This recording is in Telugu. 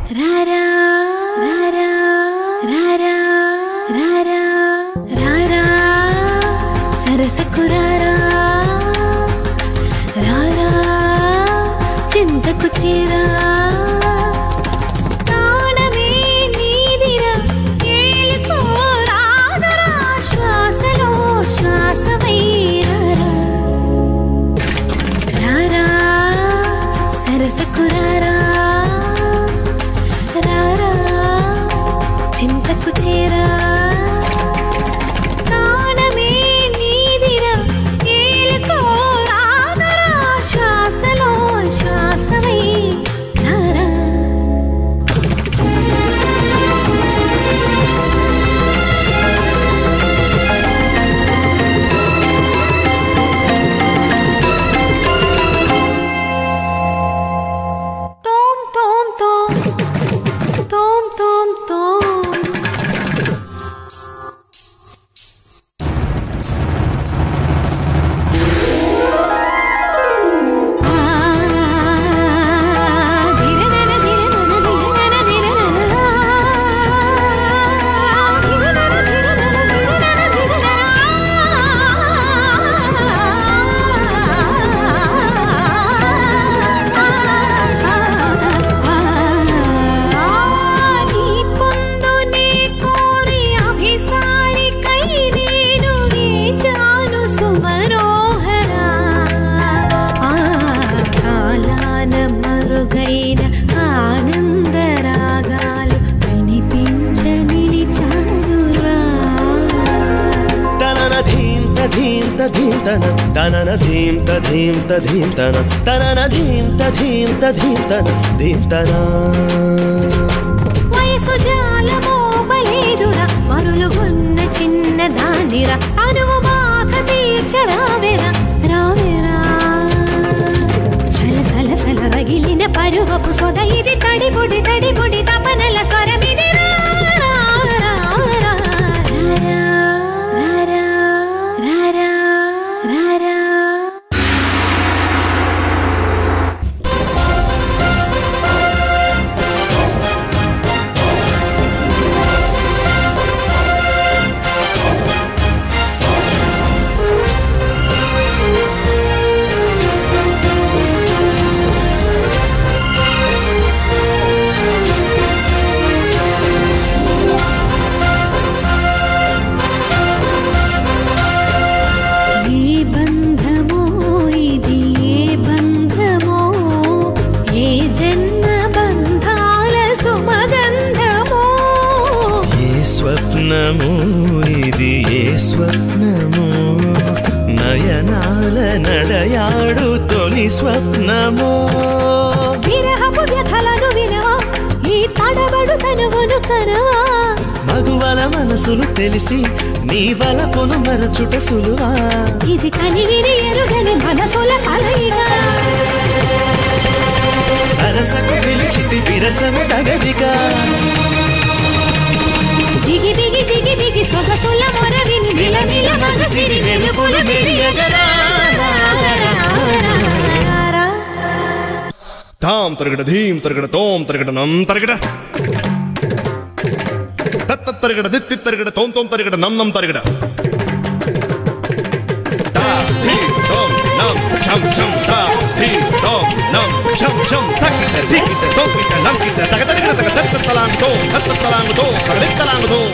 రారా రారా రారా రారా రారా సరసకు రారా రారా చింతకు చేరా చింతకు చేరా ప్రాణమే నీదిరా ఏలుకో రాదరా శ్వాసలో శ్వాసమై రారా తోం తోం తోం తోం తోం తోం ఆనందరాగాలు వినిపించ నిలిచారురా తనన ధీంత ధీంత ధీంతన తనన ధీంత ధీంత ధీంతన తనన ధీంత ధీంత ధీంతన ధీంతన వయసు జాలమోపలేదురా మరులుగున్న చిన్న దానిరా అనువు బాధ తీర్చరావెరా రావెరా సలసల రగిలిన పరువపు సొద ఇది తడిబుడి తడిబుడి తపనల స్వరమిది రారా రారా రారా రారా రారా స్వప్నము ఇది ఏ స్వప్నము నయనాల నడయాడు తొలి స్వప్నము విరహపు వ్యథలను వినవా ఈ తడబడు తనువును కనవా మగువల మనసులు తెలిసి నీ వలపును మరచుట సులువా ఇది కనివిని ఎరుగని మనసుల కలయిక సరసకు పిలిచితి విరసము తగదిగా జిగి బిగి జిగి బిగి సొగసుల మొరవిని నిలమిల మగసిరి వెలుపులు మెరియగరా తాం తరగడ ధీం తరగడ తోం తరగడ నం తరగడ తత్త తరగడ దిత్తి తరగడ తోం తోం తరగడ నం నం తరగడ తా ధీం తోం నం ఛం ఛం తా ధీం తోం నం ఛం ఛం తక్కిట దిక్కిట తోకిట నంకిట తగ తరగడ తగ తత్త తలాంగ్ తోం తత్త తలాంగ్ తోం తగ తలాంగ్ తోం